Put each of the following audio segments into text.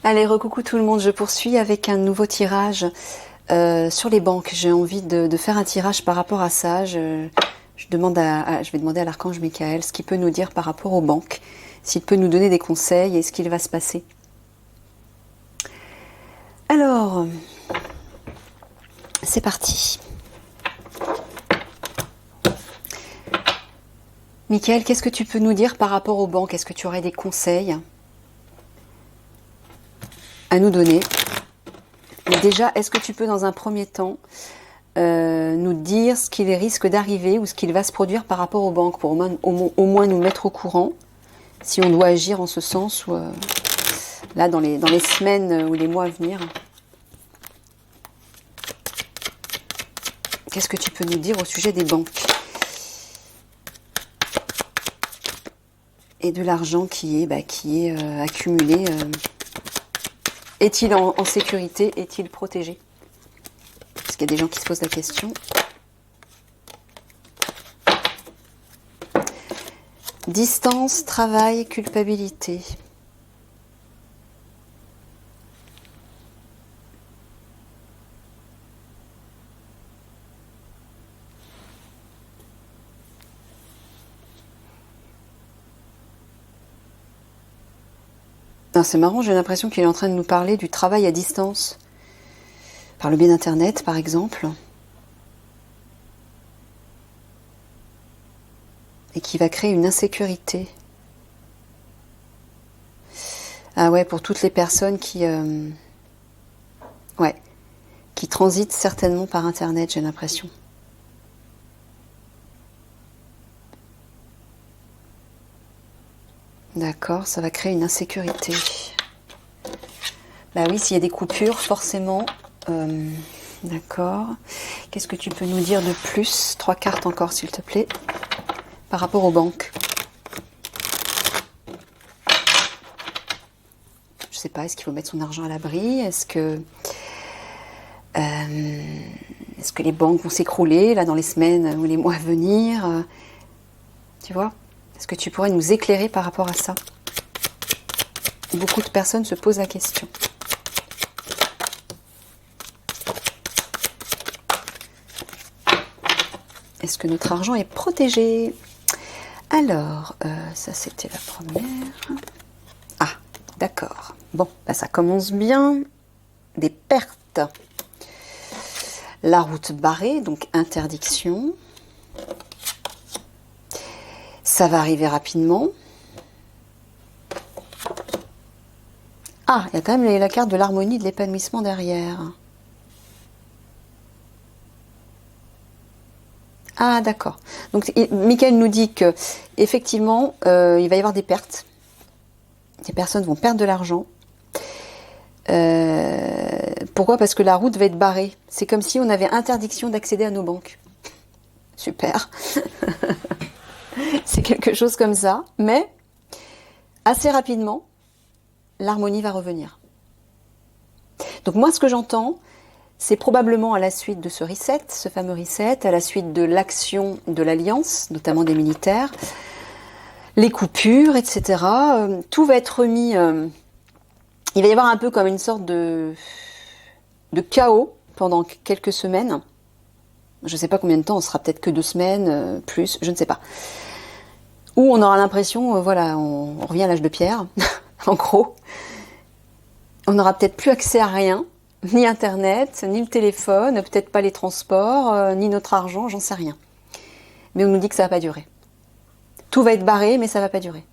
Allez, recoucou tout le monde, je poursuis avec un nouveau tirage sur les banques. J'ai envie de faire un tirage par rapport à ça. Je vais demander à l'archange Michael ce qu'il peut nous dire par rapport aux banques, s'il peut nous donner des conseils et ce qu'il va se passer. Alors, c'est parti. Michael, qu'est-ce que tu peux nous dire par rapport aux banques? Est-ce que tu aurais des conseils à nous donner? Mais déjà, est-ce que tu peux dans un premier temps nous dire ce qu'il risque d'arriver ou ce qu'il va se produire par rapport aux banques pour au moins nous mettre au courant si on doit agir en ce sens ou là dans les semaines ou les mois à venir? Qu'est-ce que tu peux nous dire au sujet des banques et de l'argent qui est accumulé? Est-il en sécurité? Est-il protégé? Parce qu'il y a des gens qui se posent la question. Distance, travail, culpabilité. C'est marrant, j'ai l'impression qu'il est en train de nous parler du travail à distance. Par le biais d'Internet, par exemple. Et qui va créer une insécurité. Ah ouais, pour toutes les personnes qui transitent certainement par Internet, j'ai l'impression. D'accord, ça va créer une insécurité. Bah oui, s'il y a des coupures, forcément. D'accord. Qu'est-ce que tu peux nous dire de plus? 3 cartes encore, s'il te plaît, par rapport aux banques. Je sais pas, est-ce qu'il faut mettre son argent à l'abri? Est-ce que les banques vont s'écrouler là dans les semaines ou les mois à venir? Tu vois? Est-ce que tu pourrais nous éclairer par rapport à ça? Beaucoup de personnes se posent la question. Est-ce que notre argent est protégé? Alors, ça c'était la première. Ah, d'accord. Bon, ça commence bien. Des pertes. La route barrée, donc interdiction. Ça va arriver rapidement. Ah, il y a quand même la carte de l'harmonie, de l'épanouissement derrière. Ah, d'accord. Donc, Michael nous dit que effectivement, il va y avoir des pertes. Des personnes vont perdre de l'argent. Pourquoi? Parce que la route va être barrée. C'est comme si on avait interdiction d'accéder à nos banques. Super. C'est quelque chose comme ça. Mais, assez rapidement, l'harmonie va revenir. Donc moi, ce que j'entends, c'est probablement à la suite de ce reset, ce fameux reset, à la suite de l'action de l'Alliance, notamment des militaires, les coupures, etc. Tout va être remis... il va y avoir un peu comme une sorte de chaos pendant quelques semaines. Je ne sais pas combien de temps, on sera peut-être que 2 semaines, plus, je ne sais pas. Où on aura l'impression, voilà, on revient à l'âge de pierre, en gros. On n'aura peut-être plus accès à rien, ni Internet, ni le téléphone, peut-être pas les transports, ni notre argent, j'en sais rien. Mais on nous dit que ça va pas durer. Tout va être barré, mais ça va pas durer.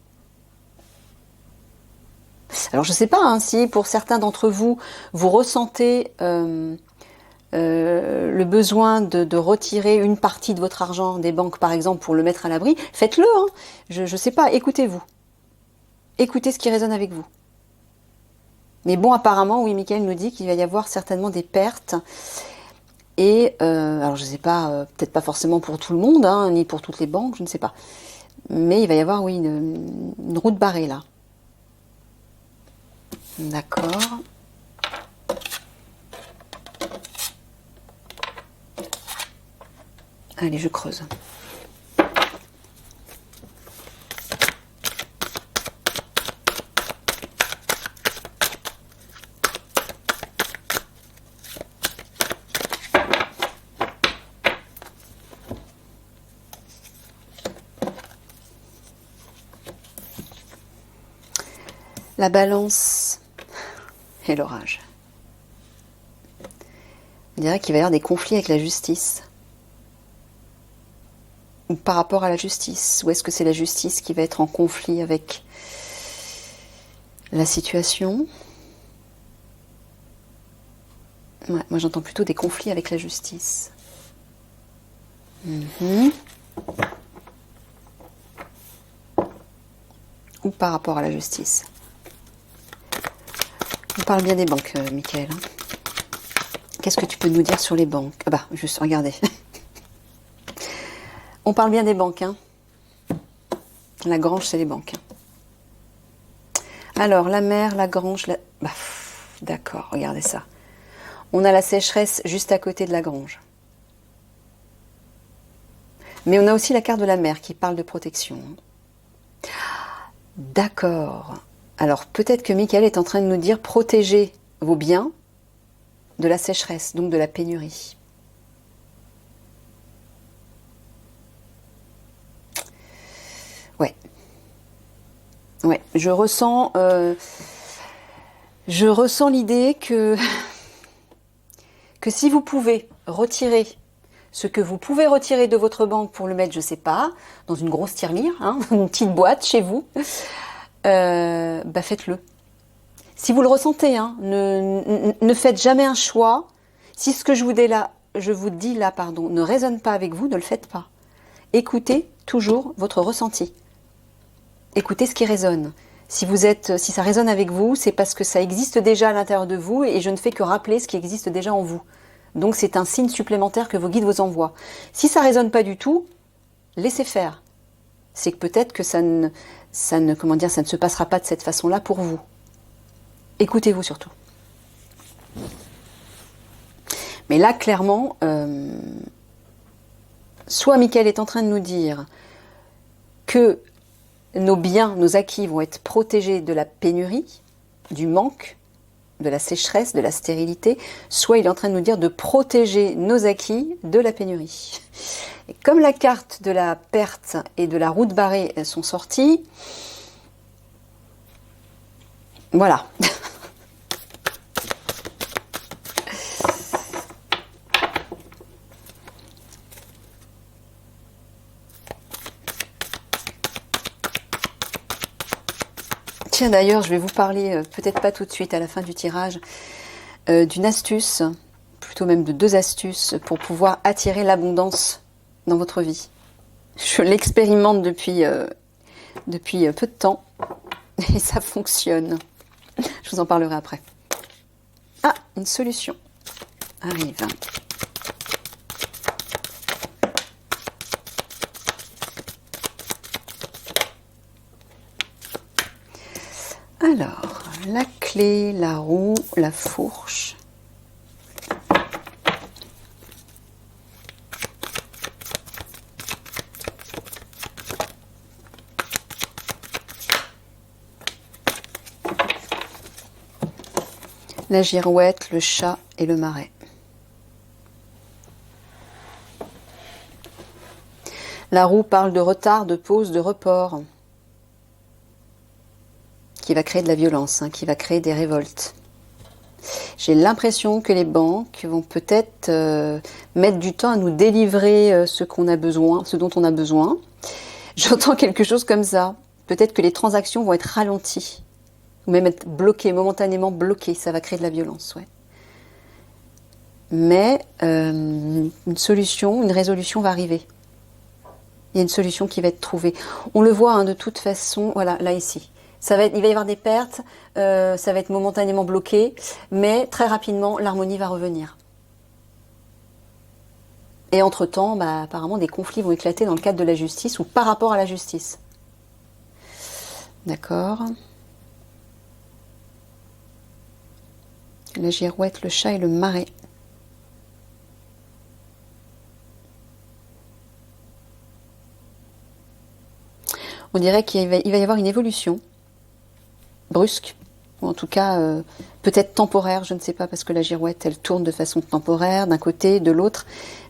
Alors je sais pas si pour certains d'entre vous, vous ressentez le besoin de retirer une partie de votre argent des banques, par exemple, pour le mettre à l'abri, faites-le. Je sais pas, écoutez-vous. Écoutez ce qui résonne avec vous. Mais bon, apparemment, oui, Michael nous dit qu'il va y avoir certainement des pertes. Et, alors je ne sais pas, peut-être pas forcément pour tout le monde, ni pour toutes les banques, je ne sais pas. Mais il va y avoir, oui, une route barrée, là. D'accord. Allez, je creuse. La balance et l'orage. On dirait qu'il va y avoir des conflits avec la justice. Ou par rapport à la justice. Ou est-ce que c'est la justice qui va être en conflit avec la situation? Ouais, moi j'entends plutôt des conflits avec la justice. Ou par rapport à la justice. On parle bien des banques, Michael. Qu'est-ce que tu peux nous dire sur les banques? Ah bah, juste, regardez. On parle bien des banques. La grange, c'est les banques. Alors, la mer, la grange... Bah, d'accord, regardez ça. On a la sécheresse juste à côté de la grange. Mais on a aussi la carte de la mer qui parle de protection. D'accord. Alors, peut-être que Michael est en train de nous dire protégez vos biens de la sécheresse, donc de la pénurie. Ouais. Ouais, je ressens l'idée que si vous pouvez retirer ce que vous pouvez retirer de votre banque pour le mettre, je sais pas, dans une grosse tirelire, une petite boîte chez vous, bah faites-le. Si vous le ressentez, ne faites jamais un choix. Si ce que je vous dis là, ne résonne pas avec vous, ne le faites pas. Écoutez toujours votre ressenti. Écoutez ce qui résonne. Si ça résonne avec vous, c'est parce que ça existe déjà à l'intérieur de vous et je ne fais que rappeler ce qui existe déjà en vous. Donc c'est un signe supplémentaire que vos guides vous envoient. Si ça résonne pas du tout, laissez faire. C'est que peut-être que ça ne se passera pas de cette façon-là pour vous. Écoutez-vous surtout. Mais là, clairement, soit Michael est en train de nous dire que nos biens, nos acquis vont être protégés de la pénurie, du manque, de la sécheresse, de la stérilité, soit il est en train de nous dire de protéger nos acquis de la pénurie. Et comme la carte de la perte et de la route barrée sont sorties, voilà. Tiens, d'ailleurs, je vais vous parler, peut-être pas tout de suite à la fin du tirage, d'une astuce, plutôt même de 2 astuces pour pouvoir attirer l'abondance dans votre vie. Je l'expérimente depuis peu de temps et ça fonctionne. Je vous en parlerai après. Ah, une solution arrive. Alors, la clé, la roue, la fourche. La girouette, le chat et le marais. La roue parle de retard, de pause, de report, qui va créer de la violence, qui va créer des révoltes. J'ai l'impression que les banques vont peut-être mettre du temps à nous délivrer ce dont on a besoin. J'entends quelque chose comme ça. Peut-être que les transactions vont être ralenties, ou même être bloquées, momentanément bloquées. Ça va créer de la violence, ouais. Mais une résolution va arriver. Il y a une solution qui va être trouvée. On le voit de toute façon, voilà, là ici. Il va y avoir des pertes, ça va être momentanément bloqué, mais très rapidement, l'harmonie va revenir. Et entre-temps, apparemment, des conflits vont éclater dans le cadre de la justice ou par rapport à la justice. D'accord. La girouette, le chat et le marais. On dirait qu'il va y avoir une évolution brusque, ou en tout cas peut-être temporaire, je ne sais pas, parce que la girouette, elle tourne de façon temporaire, d'un côté, de l'autre,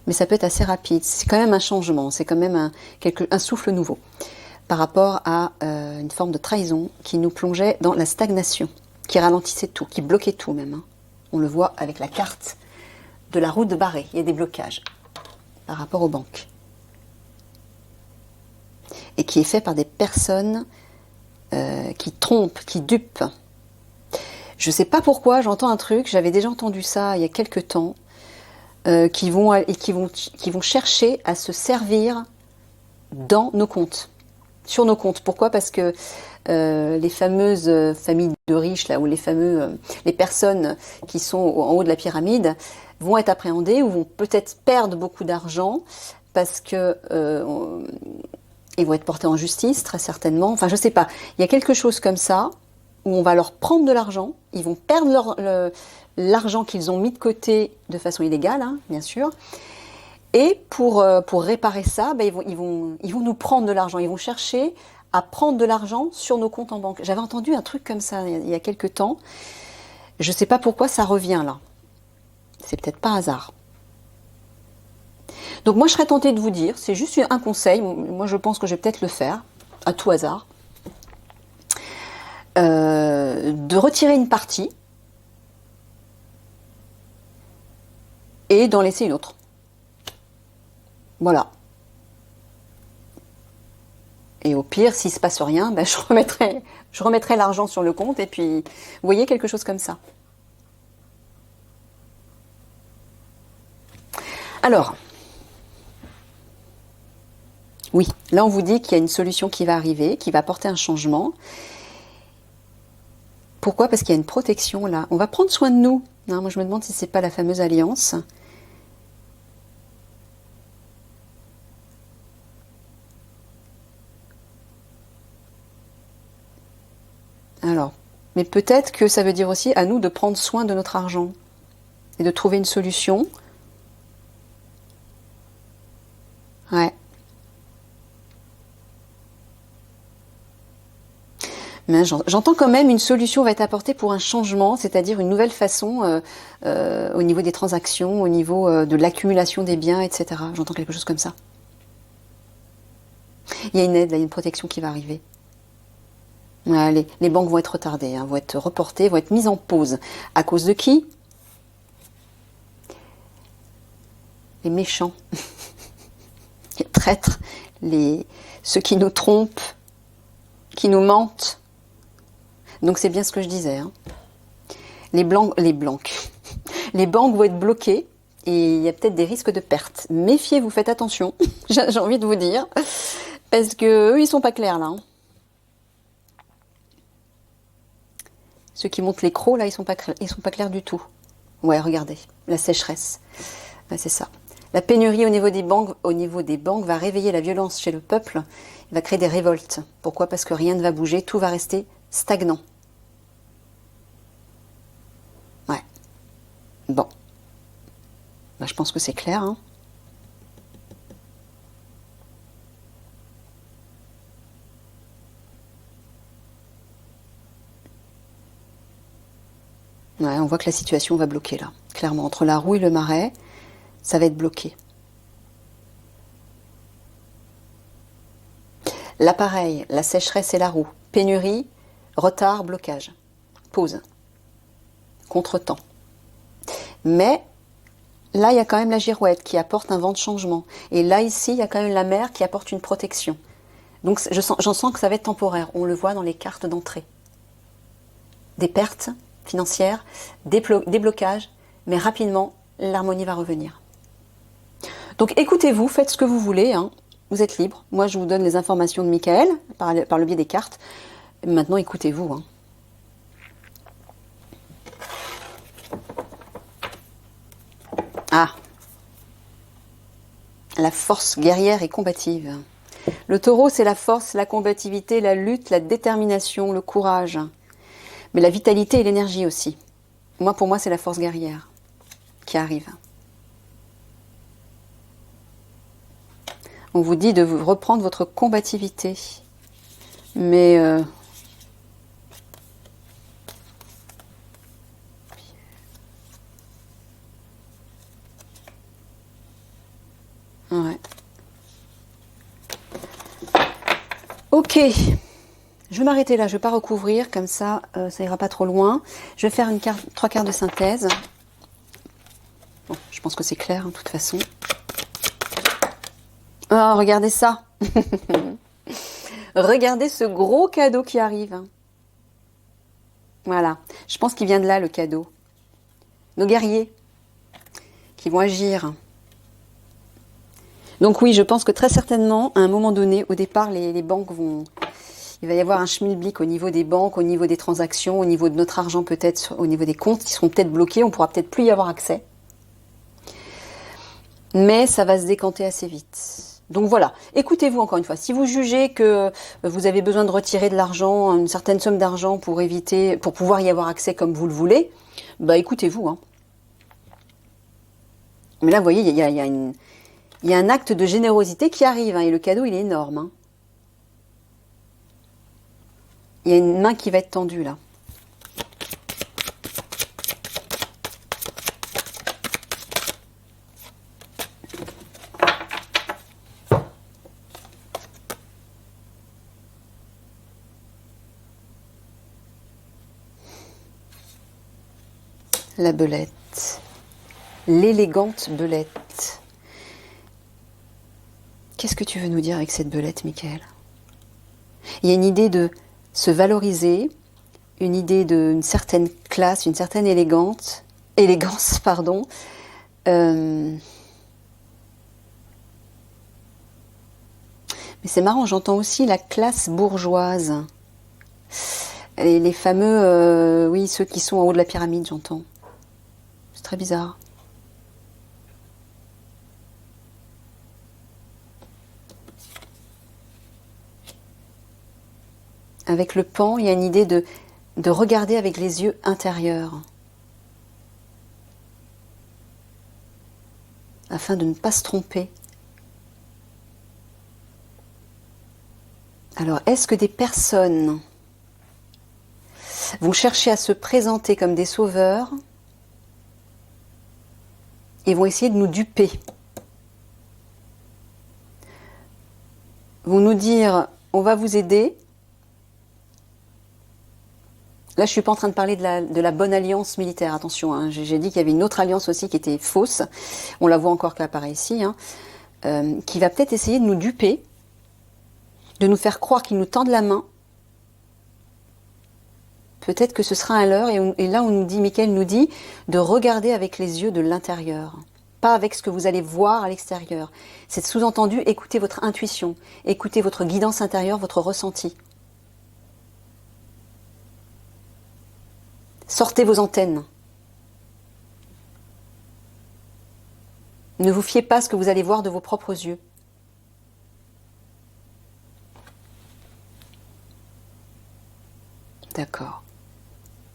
mais ça peut être assez rapide. C'est quand même un changement, c'est quand même un souffle nouveau. par rapport à une forme de trahison qui nous plongeait dans la stagnation, qui ralentissait tout, qui bloquait tout même. Hein. On le voit avec la carte de la roue de Barré, il y a des blocages par rapport aux banques. Et qui est fait par des personnes qui trompent, qui dupent. Je ne sais pas pourquoi, j'entends un truc, j'avais déjà entendu ça il y a quelques temps, qui vont chercher à se servir dans nos comptes, sur nos comptes. Pourquoi? Parce que les fameuses familles de riches, là, ou les personnes qui sont en haut de la pyramide, vont être appréhendées ou vont peut-être perdre beaucoup d'argent parce que ils vont être portés en justice, très certainement. Enfin, je sais pas. Il y a quelque chose comme ça où on va leur prendre de l'argent. Ils vont perdre l'argent qu'ils ont mis de côté de façon illégale, hein, bien sûr. Et pour réparer ça, ben, ils vont nous prendre de l'argent. Ils vont chercher à prendre de l'argent sur nos comptes en banque. J'avais entendu un truc comme ça il y a quelques temps. Je ne sais pas pourquoi ça revient là. C'est peut-être pas hasard. Donc moi, je serais tentée de vous dire, c'est juste un conseil, moi je pense que je vais peut-être le faire, à tout hasard, de retirer une partie et d'en laisser une autre. Voilà. Et au pire, s'il ne se passe rien, ben je remettrai l'argent sur le compte et puis, vous voyez, quelque chose comme ça. Alors, oui, là on vous dit qu'il y a une solution qui va arriver, qui va apporter un changement. Pourquoi? Parce qu'il y a une protection là. On va prendre soin de nous. Hein, moi je me demande si c'est pas la fameuse alliance. Alors, mais peut-être que ça veut dire aussi à nous de prendre soin de notre argent et de trouver une solution. Ouais. Mais j'entends quand même une solution va être apportée pour un changement, c'est-à-dire une nouvelle façon au niveau des transactions, au niveau de l'accumulation des biens, etc. J'entends quelque chose comme ça. Il y a une aide, là, il y a une protection qui va arriver. Ouais, les banques vont être retardées, hein, vont être reportées, vont être mises en pause. À cause de qui? Les méchants, les traîtres, ceux qui nous trompent, qui nous mentent. Donc c'est bien ce que je disais. Hein. Les banques vont être bloquées et il y a peut-être des risques de perte. Méfiez-vous, faites attention, j'ai envie de vous dire, parce que eux, ils sont pas clairs là. Hein. Ceux qui montent les crocs là, ils sont pas clairs du tout. Ouais, regardez, la sécheresse, ouais, c'est ça. La pénurie au niveau des banques va réveiller la violence chez le peuple, il va créer des révoltes. Pourquoi? Parce que rien ne va bouger, tout va rester stagnant. Ouais. Bon. Bah, je pense que c'est clair. Hein. Ouais, on voit que la situation va bloquer là. Clairement, entre la roue et le marais, ça va être bloqué. L'appareil, la sécheresse et la roue. Pénurie, retard, blocage. Pause. Contretemps. Mais là, il y a quand même la girouette qui apporte un vent de changement. Et là, ici, il y a quand même la mer qui apporte une protection. Donc, j'en sens que ça va être temporaire. On le voit dans les cartes d'entrée. Des pertes financières, des blocages, mais rapidement, l'harmonie va revenir. Donc, écoutez-vous, faites ce que vous voulez. Hein. Vous êtes libre. Moi, je vous donne les informations de Michael par le biais des cartes. Maintenant, écoutez-vous. Hein. Ah, la force guerrière et combative. Le taureau, c'est la force, la combativité, la lutte, la détermination, le courage. Mais la vitalité et l'énergie aussi. Pour moi, c'est la force guerrière qui arrive. On vous dit de reprendre votre combativité. Mais ouais. Ok, je vais m'arrêter là, je ne vais pas recouvrir, comme ça, ça ira pas trop loin. Je vais faire une carte, 3 quarts de synthèse. Bon, je pense que c'est clair, hein, de toute façon. Oh, regardez ça. Regardez ce gros cadeau qui arrive. Voilà, je pense qu'il vient de là, le cadeau. Nos guerriers qui vont agir. Donc oui, je pense que très certainement, à un moment donné, au départ, les banques vont... Il va y avoir un schmilblick au niveau des banques, au niveau des transactions, au niveau de notre argent peut-être, au niveau des comptes qui seront peut-être bloqués, on pourra peut-être plus y avoir accès. Mais ça va se décanter assez vite. Donc voilà, écoutez-vous encore une fois. Si vous jugez que vous avez besoin de retirer de l'argent, une certaine somme d'argent pour éviter, pour pouvoir y avoir accès comme vous le voulez, bah écoutez-vous. Hein. Mais là, vous voyez, il y a un acte de générosité qui arrive, hein, et le cadeau, il est énorme. Hein. Il y a une main qui va être tendue là. La belette. L'élégante belette. Qu'est-ce que tu veux nous dire avec cette belette, Michael? Il y a une idée de se valoriser, une idée d'une certaine classe, une certaine élégance, pardon. Mais c'est marrant, j'entends aussi la classe bourgeoise. Les fameux, oui, ceux qui sont en haut de la pyramide, j'entends. C'est très bizarre. Avec le pan, il y a une idée de regarder avec les yeux intérieurs. Afin de ne pas se tromper. Alors, est-ce que des personnes vont chercher à se présenter comme des sauveurs et vont essayer de nous duper? Vont nous dire, on va vous aider. Là, je ne suis pas en train de parler de la bonne alliance militaire, attention. Hein. J'ai dit qu'il y avait une autre alliance aussi qui était fausse. On la voit encore qui apparaît ici. Hein. Qui va peut-être essayer de nous duper, de nous faire croire qu'ils nous tendent la main. Peut-être que ce sera un leurre. Et là, on nous dit, Michael nous dit, de regarder avec les yeux de l'intérieur. Pas avec ce que vous allez voir à l'extérieur. C'est sous-entendu, écoutez votre intuition. Écoutez votre guidance intérieure, votre ressenti. Sortez vos antennes. Ne vous fiez pas à ce que vous allez voir de vos propres yeux. D'accord.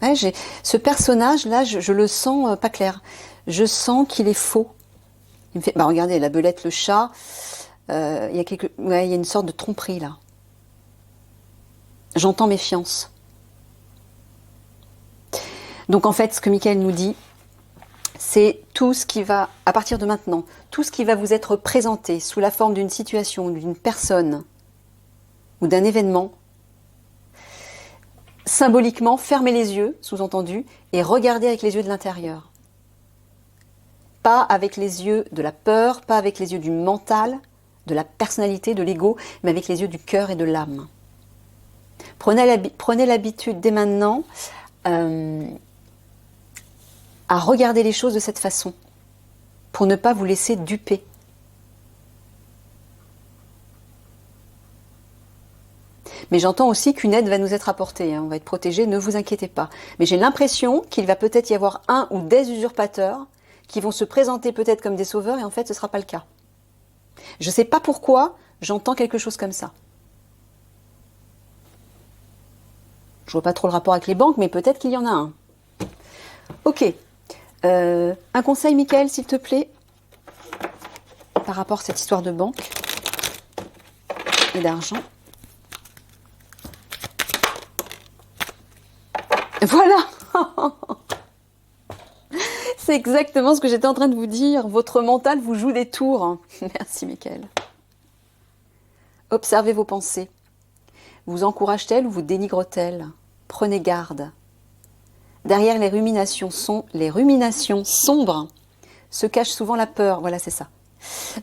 Ouais, ce personnage-là, je le sens pas clair. Je sens qu'il est faux. Il me fait, bah regardez, la belette, le chat, il y a une sorte de tromperie là. J'entends méfiance. Donc en fait, ce que Michael nous dit, c'est tout ce qui va, à partir de maintenant, tout ce qui va vous être présenté sous la forme d'une situation, d'une personne ou d'un événement, symboliquement, fermez les yeux, sous-entendu, et regardez avec les yeux de l'intérieur. Pas avec les yeux de la peur, pas avec les yeux du mental, de la personnalité, de l'ego, mais avec les yeux du cœur et de l'âme. Prenez l'habitude dès maintenant à regarder les choses de cette façon, pour ne pas vous laisser duper. Mais j'entends aussi qu'une aide va nous être apportée, hein, on va être protégé, ne vous inquiétez pas. Mais j'ai l'impression qu'il va peut-être y avoir un ou des usurpateurs qui vont se présenter peut-être comme des sauveurs, et en fait ce ne sera pas le cas. Je ne sais pas pourquoi, j'entends quelque chose comme ça. Je ne vois pas trop le rapport avec les banques, mais peut-être qu'il y en a un. Ok. Un conseil, Michael, s'il te plaît, par rapport à cette histoire de banque et d'argent. Voilà. C'est exactement ce que j'étais en train de vous dire. Votre mental vous joue des tours. Merci, Michael. Observez vos pensées. vous encourage-t-elle ou vous dénigre-t-elle? Prenez garde. Derrière les ruminations sombres se cache souvent la peur. Voilà, c'est ça.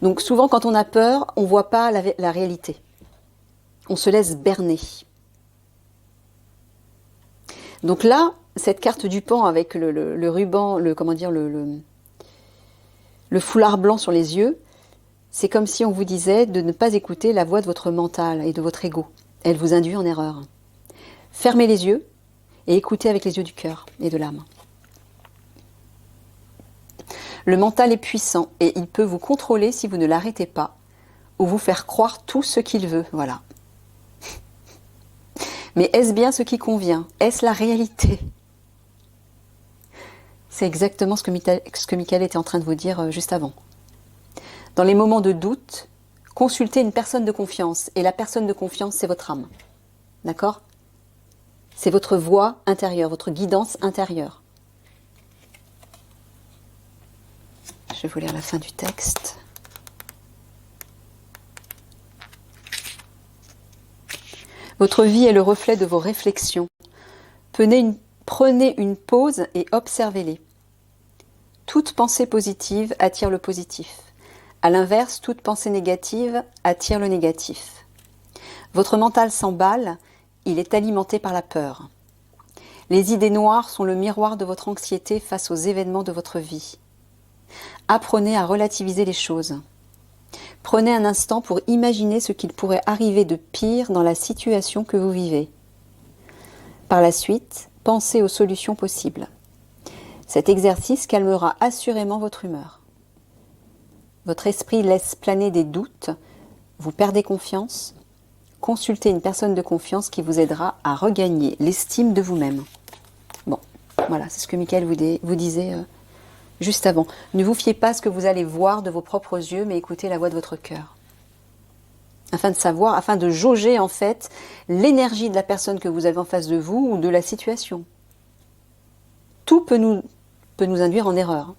Donc souvent quand on a peur, on ne voit pas la réalité. On se laisse berner. Donc là, cette carte du pan avec le ruban, le foulard blanc sur les yeux, c'est comme si on vous disait de ne pas écouter la voix de votre mental et de votre ego. Elle vous induit en erreur. Fermez les yeux et écoutez avec les yeux du cœur et de l'âme. Le mental est puissant et il peut vous contrôler si vous ne l'arrêtez pas ou vous faire croire tout ce qu'il veut. Voilà. Mais est-ce bien ce qui convient? Est-ce la réalité? C'est exactement ce que Michael était en train de vous dire juste avant. Dans les moments de doute, consultez une personne de confiance. Et la personne de confiance, c'est votre âme. D'accord? C'est votre voix intérieure, votre guidance intérieure. Je vais vous lire la fin du texte. Votre vie est le reflet de vos réflexions. Prenez une pause et observez-les. Toute pensée positive attire le positif. À l'inverse, toute pensée négative attire le négatif. Votre mental s'emballe, il est alimenté par la peur. Les idées noires sont le miroir de votre anxiété face aux événements de votre vie. Apprenez à relativiser les choses. Prenez un instant pour imaginer ce qu'il pourrait arriver de pire dans la situation que vous vivez. Par la suite, pensez aux solutions possibles. Cet exercice calmera assurément votre humeur. Votre esprit laisse planer des doutes, vous perdez confiance. Consultez une personne de confiance qui vous aidera à regagner l'estime de vous-même. Bon, voilà, c'est ce que Michael vous disait juste avant. Ne vous fiez pas à ce que vous allez voir de vos propres yeux, mais écoutez la voix de votre cœur. Afin de savoir, afin de jauger en fait l'énergie de la personne que vous avez en face de vous ou de la situation. Tout peut nous induire en erreur.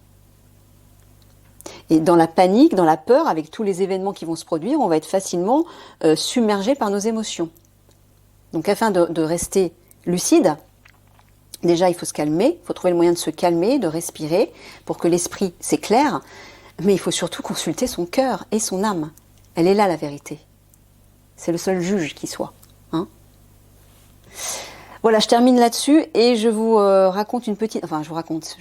Et dans la panique, dans la peur, avec tous les événements qui vont se produire, on va être facilement submergé par nos émotions. Donc afin de rester lucide, déjà il faut se calmer, il faut trouver le moyen de se calmer, de respirer, pour que l'esprit s'éclaire, mais il faut surtout consulter son cœur et son âme. Elle est là la vérité. C'est le seul juge qui soit. Hein. Voilà, je termine là-dessus et je vous raconte une petite... Enfin, je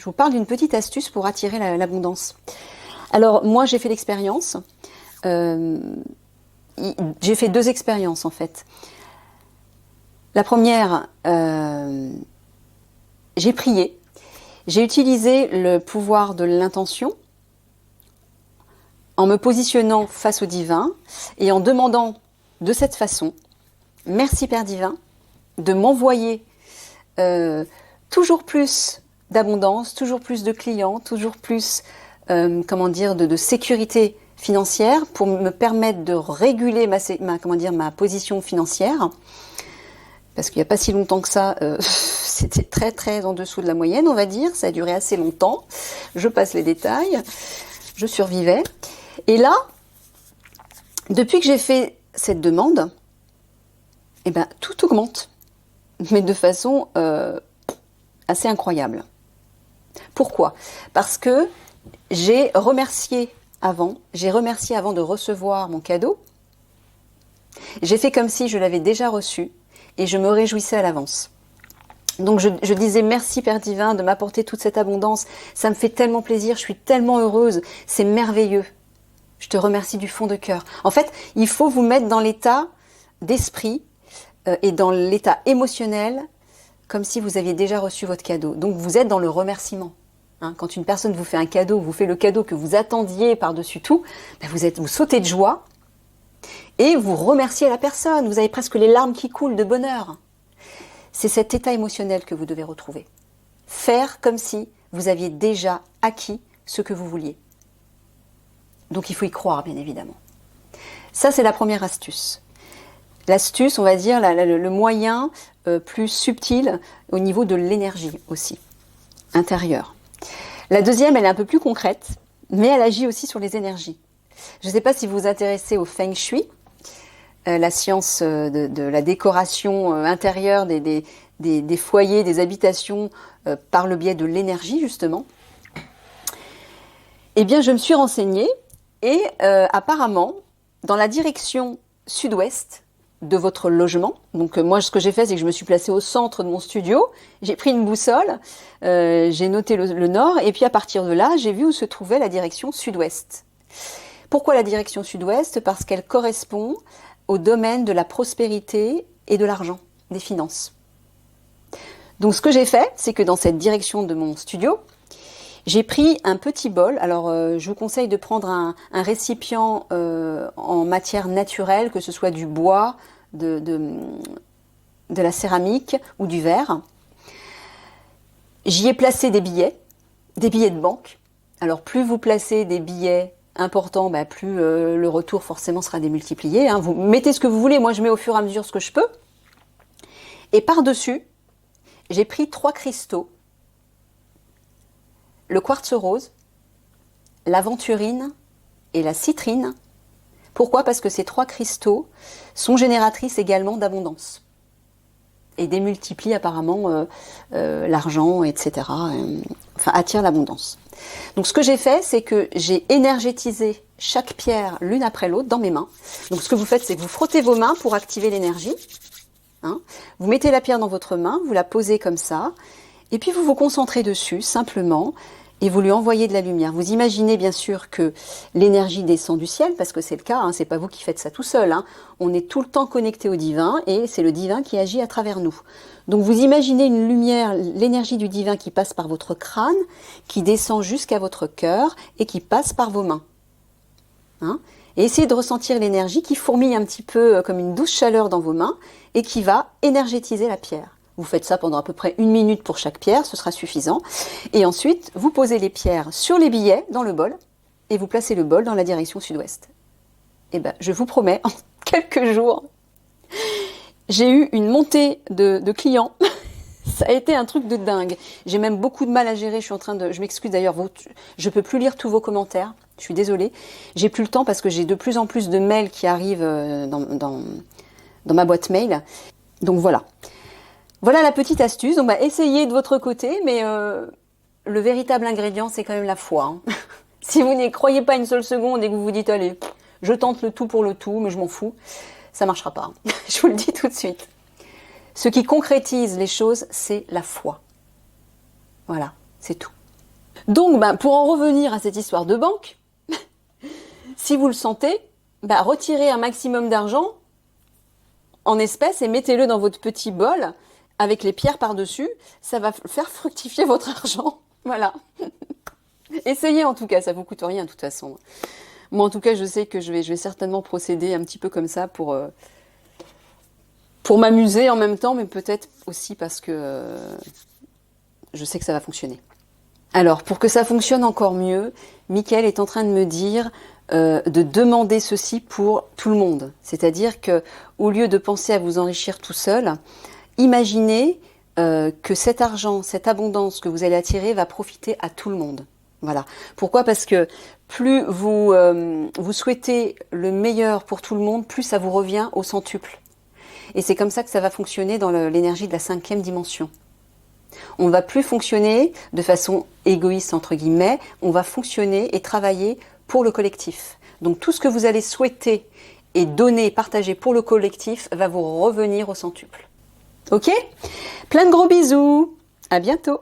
vous parle d'une petite astuce pour attirer l'abondance. Alors, moi, j'ai fait l'expérience. J'ai fait 2 expériences, en fait. La première, j'ai prié. J'ai utilisé le pouvoir de l'intention en me positionnant face au divin et en demandant de cette façon, merci Père divin, de m'envoyer toujours plus d'abondance, toujours plus de clients, toujours plus... de sécurité financière pour me permettre de réguler ma position financière. Parce qu'il n'y a pas si longtemps que ça, c'était très très en dessous de la moyenne, on va dire. Ça a duré assez longtemps. Je passe les détails. Je survivais. Et là, depuis que j'ai fait cette demande, eh ben, tout augmente. Mais de façon assez incroyable. Pourquoi? Parce que j'ai remercié avant de recevoir mon cadeau. J'ai fait comme si je l'avais déjà reçu et je me réjouissais à l'avance. Donc je disais merci Père divin de m'apporter toute cette abondance. Ça me fait tellement plaisir, je suis tellement heureuse, c'est merveilleux. Je te remercie du fond de cœur. En fait, il faut vous mettre dans l'état d'esprit et dans l'état émotionnel comme si vous aviez déjà reçu votre cadeau. Donc vous êtes dans le remerciement. Quand une personne vous fait un cadeau, vous fait le cadeau que vous attendiez par-dessus tout, ben vous sautez de joie et vous remerciez la personne. Vous avez presque les larmes qui coulent de bonheur. C'est cet état émotionnel que vous devez retrouver. Faire comme si vous aviez déjà acquis ce que vous vouliez. Donc il faut y croire, bien évidemment. Ça, c'est la première astuce. L'astuce, on va dire, le moyen plus subtil au niveau de l'énergie aussi, intérieure. La deuxième, elle est un peu plus concrète, mais elle agit aussi sur les énergies. Je ne sais pas si vous vous intéressez au Feng Shui. la science de la décoration intérieure des foyers, des habitations par le biais de l'énergie justement, eh bien je me suis renseignée et apparemment dans la direction sud-ouest de votre logement, donc moi ce que j'ai fait c'est que je me suis placée au centre de mon studio, j'ai pris une boussole, j'ai noté le nord et puis à partir de là j'ai vu où se trouvait la direction sud-ouest. Pourquoi la direction sud-ouest? Parce qu'elle correspond au domaine de la prospérité et de l'argent, des finances. Donc ce que j'ai fait, c'est que dans cette direction de mon studio, j'ai pris un petit bol. Alors je vous conseille de prendre un récipient en matière naturelle, que ce soit du bois, de la céramique ou du verre. J'y ai placé des billets de banque. Alors plus vous placez des billets important, plus le retour forcément sera démultiplié. Hein. Vous mettez ce que vous voulez, moi je mets au fur et à mesure ce que je peux. Et par-dessus, j'ai pris 3 cristaux. Le quartz rose, l'aventurine et la citrine. Pourquoi? Parce que ces 3 cristaux sont génératrices également d'abondance. Et démultiplient apparemment l'argent, etc. Enfin, attirent l'abondance. Donc ce que j'ai fait, c'est que j'ai énergétisé chaque pierre l'une après l'autre dans mes mains. Donc ce que vous faites, c'est que vous frottez vos mains pour activer l'énergie. Hein. Vous mettez la pierre dans votre main, vous la posez comme ça, et puis vous vous concentrez dessus simplement, et vous lui envoyez de la lumière. Vous imaginez bien sûr que l'énergie descend du ciel, parce que c'est le cas, hein, c'est pas vous qui faites ça tout seul. Hein. On est tout le temps connecté au divin, et c'est le divin qui agit à travers nous. Donc vous imaginez une lumière, l'énergie du divin qui passe par votre crâne, qui descend jusqu'à votre cœur, et qui passe par vos mains. Hein. Et essayez de ressentir l'énergie qui fourmille un petit peu comme une douce chaleur dans vos mains, et qui va énergétiser la pierre. Vous faites ça pendant à peu près 1 minute pour chaque pierre, ce sera suffisant. Et ensuite, vous posez les pierres sur les billets dans le bol et vous placez le bol dans la direction sud-ouest. Et ben, je vous promets, en quelques jours, j'ai eu une montée de clients. Ça a été un truc de dingue. J'ai même beaucoup de mal à gérer. Je m'excuse d'ailleurs, je peux plus lire tous vos commentaires. Je suis désolée. J'ai plus le temps parce que j'ai de plus en plus de mails qui arrivent dans ma boîte mail. Donc voilà. Voilà la petite astuce. Donc essayez de votre côté, mais le véritable ingrédient, c'est quand même la foi. Hein. Si vous n'y croyez pas une seule seconde et que vous vous dites, allez, je tente le tout pour le tout, mais je m'en fous, ça marchera pas. Hein. Je vous le dis tout de suite. Ce qui concrétise les choses, c'est la foi. Voilà, c'est tout. Donc, pour en revenir à cette histoire de banque, si vous le sentez, retirez un maximum d'argent en espèces et mettez-le dans votre petit bol avec les pierres par-dessus, ça va faire fructifier votre argent. Voilà. Essayez en tout cas, ça vous coûte rien de toute façon. Moi en tout cas, je sais que je vais certainement procéder un petit peu comme ça pour m'amuser en même temps, mais peut-être aussi parce que je sais que ça va fonctionner. Alors, pour que ça fonctionne encore mieux, Mickaël est en train de me dire de demander ceci pour tout le monde. C'est-à-dire que, au lieu de penser à vous enrichir tout seul, imaginez que cet argent, cette abondance que vous allez attirer va profiter à tout le monde. Voilà. Pourquoi? Parce que plus vous souhaitez le meilleur pour tout le monde, plus ça vous revient au centuple. Et c'est comme ça que ça va fonctionner dans l'énergie de la 5e dimension. On ne va plus fonctionner de façon égoïste, entre guillemets, on va fonctionner et travailler pour le collectif. Donc tout ce que vous allez souhaiter et donner, partager pour le collectif va vous revenir au centuple. Ok? Plein de gros bisous. À bientôt.